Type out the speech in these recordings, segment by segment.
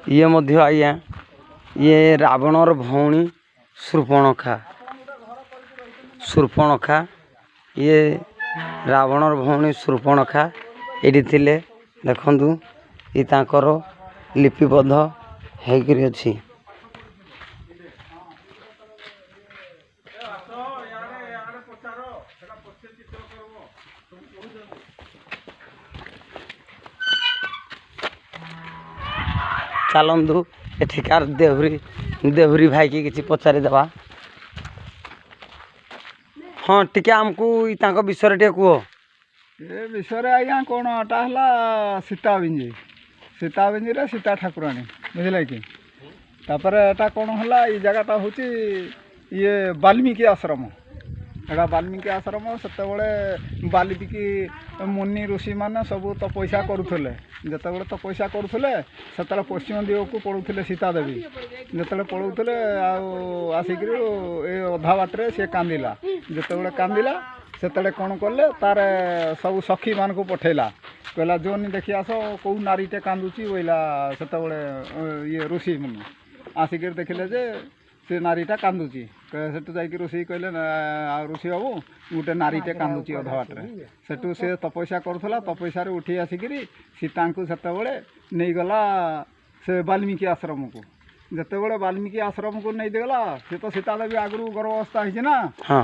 ये मध्य आज्ञा ये रावणर भौणी शूर्पणखा ये रावणर भौणी शूर्पणखा ये थिले देखंतु ये तांकर लिपिबद्ध होकर अछि। चलतु एठिकार देहुरी भाई की किसी पचारि देवा। हाँ टिके आमको विषय टे कह ए विषय आज्ञा कौन एटा है सीताबिंजी रे सीता ठाकुराणी बुझे कि तापर एटा कौन है ये जगहटा हूँ ये वाल्मीकि आश्रम एटा वाल्मीकि आश्रम से वाल्मीकि मुनि ऋषि मैंने सब तपस्या करुले जिते तपस्या करुले से पश्चिम दिग को पड़ूले सीता देवी जिते पड़ूले आसिक अधा बाटे सी कांदिला जिते कांदिला से कौन कले तार सब सखी मान को पठेला कहला जोनी देखी आस कौ नारीटे कांदुची बोला से ये ऋषि मुनि आसिक देखिले जे से नारीटा कांदुची सेठू जाकि ऋषि कहले ऋषि बाबू गोटे नारीटे कांदुची अधा बाटे सेठू से तपस्या करुला तपस्या उठी आसिक सीता को सेतबे नहीं गला से वाल्मीकि आश्रम को जितेबले वाल्मीकि आश्रम को नहीं देगला सी तो सीता देवी आगु गर्भावस्था होती ना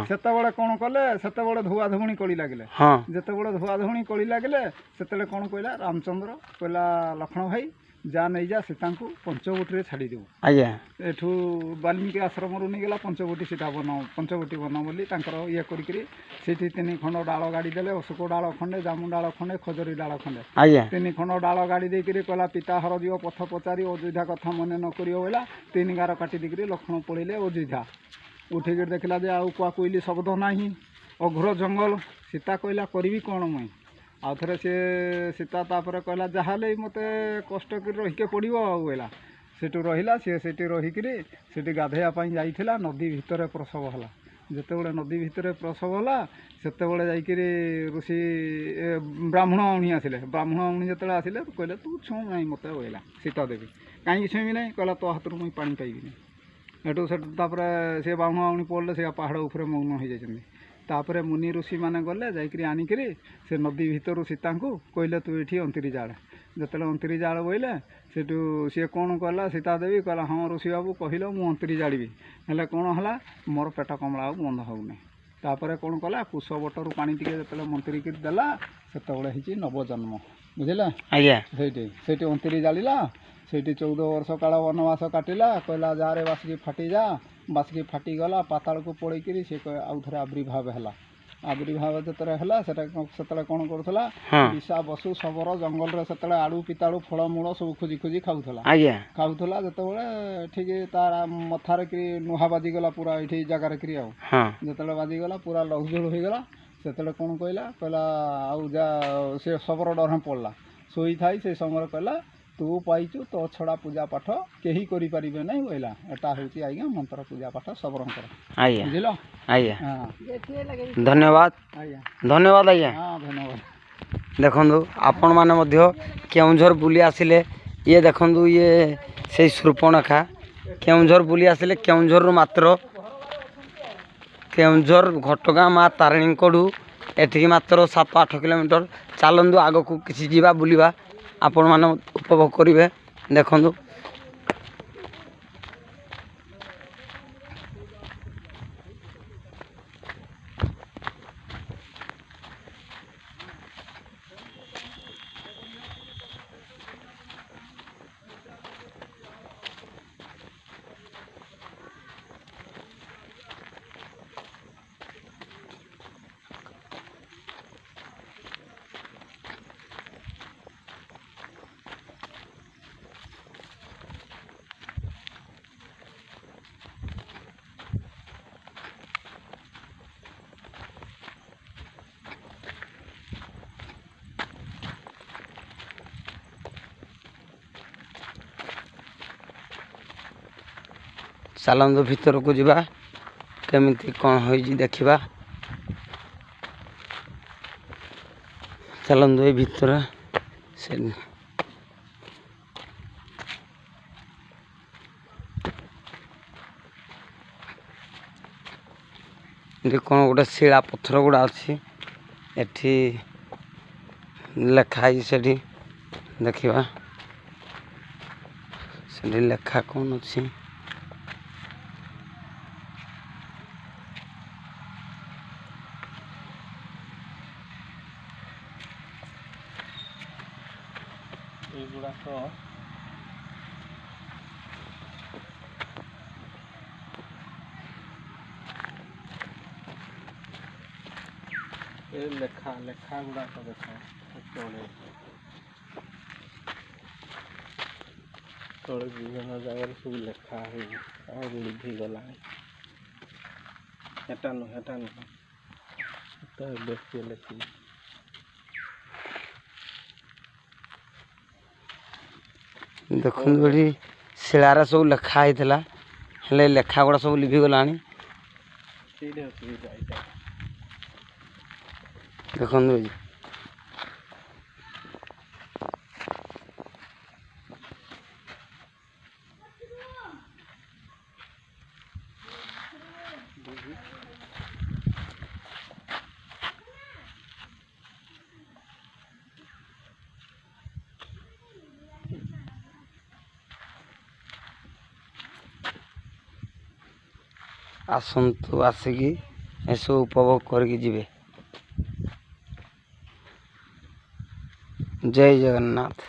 सेतबे कौन कले से धुआ धुणी कली लगे जितेबले धुआ धुणी कली लगे से कौन कहला रामचंद्र कहला लक्ष्मण भाई जा नहीं जा सीता को पंचवटी छाड़ी देव आज्ञा एठू वाल्मीकि आश्रम रू नहीं गला पंचवटी सीता बन पंचवटी बन बोली ये करी तीन खंड डाल गाड़ी देले अशोक डाल खंडे जामु डाल खंडे खजरी डाल खंडे आज्ञा तीन खंड डाल गाड़ी देकर कहला पिता हर दिव पथ पचारि अयोध्या कथा मन न कर बोला तीन गार काटी देकर लक्ष्मण पड़े अयोध्या उठिक देखला जे आउ कुआ कोईली शब्द ना अघोर जंगल सीता कहला करी कौन मुई आउ थे सी सीता तापर कहला जहाँ मत कष्ट कर रहीके पड़ो बोला सेठू रहा सी से रहीकि गाधेवाई जाइला नदी भितर प्रसव है जितेबले नदी भितर प्रसव है सेतबले जाकि ऋषि ब्राह्मण अणी आसिले ब्राह्मण अणी जो आसिले कहले तू छुँ ना मत बोला सीता देवी कहीं छुईबी ना कहला तो हाथ मुझे पा पाइबी एटू से ब्राह्मण अणी पड़े से पहाड़ उपर मौन हो जाती तापर मुनि ऋषि मैंने गले जाकि आनिकी से नदी भितर सीता को कहले तू ये अंतरी जाड़ जिते अंतरी जाड़ बोले सेठू सी कौन कहला सीता देवी कहला हाँ ऋषि बाबू कहल मु अंतरी जाड़ी हेल्ले कौन है मोर पेट कमला बंद होने तापर कौन कला कुश बटर पानी टी जो मंत्री देला से नवजन्म बुझे आज्ञा से अंतरी जाड़ा से 14 वर्ष काल वनवास काटिला कहला जा रे बासिकी फाटी जा बासिकी फाटीगला पाताल को पड़ेकि सी आउ थे आविर्भाव है आविर्भाव जो कौन करूला विषा बसु शबर जंगल से आड़ू पिताड़ू फलमूल सब खोजी खोजी खाऊला जिते ठीक तार मथार कि नुहा बाजिगला पूरा ये जगार जो बाजिगला पूरा लहुझुल होगला से कौन कहला आउ जा से शबर डर पड़ला शोई थाई से समय कहला तू पाइचु तो छड़ा पूजा पाठ कहीं करें ना बोला एटा हूँ आज्ञा मंत्र पूजा पाठ सबरंकर बुझल आज्ञा धन्यवाद धन्यवाद आज्ञा हाँ धन्यवाद। देखु आपण मैंने केउझर बुली आसिले ये देखु ये से शूर्पणखा केउझर बुली आसिले केउझर मात्र केउझर घटगाँ माँ तारिणी कड़ू एठिकी मात्र 7-8 किलोमीटर चलतु आग को किसी जीवा बुलिबा आपण माने उपभोग करेंगे देखु चलतु भीतर को जीवा केमिति कौन हो देखा चलतु ये भीतर से ଏଠି କ'ଣ ଗୋଟେ ଶିଳା ପଥର ଗୁଡ଼ା ଅଛି ଏଠି ଲେଖା ହେଇଛି ସେଠି ଦେଖିବା ସେଠି ଲେଖା କ'ଣ ଅଛି ଏଗୁଡ଼ାକ ଏ ଲେଖା ଗୁଡ଼ାକ ଦେଖ ତଳେ ବିଭିନ୍ନ ଜାଗାରେ ସବୁ ଲେଖା ହେଇଛି ଆଉ ଲିଭି ଗଲାଣି ହେଟା ନୁହଁ ତ ବେଶୀ ଲେଖି ଦେଖନ୍ତୁ ଏଠି ଶିଳାରେ ସବୁ ଲେଖା ହେଇଥିଲା ହେଲେ ଲେଖା ଗୁଡ଼ା ସବୁ ଲିଭିଗଲାଣି ସେଇଠି ଅଛି ଏଇଟା ଦେଖନ୍ତୁ ଏଇ ଆସନ୍ତୁ ଆସିକି ଏସବୁ ଉପଭୋଗ କରିକି ଯିବେ। ଜୟ ଜଗନ୍ନାଥ।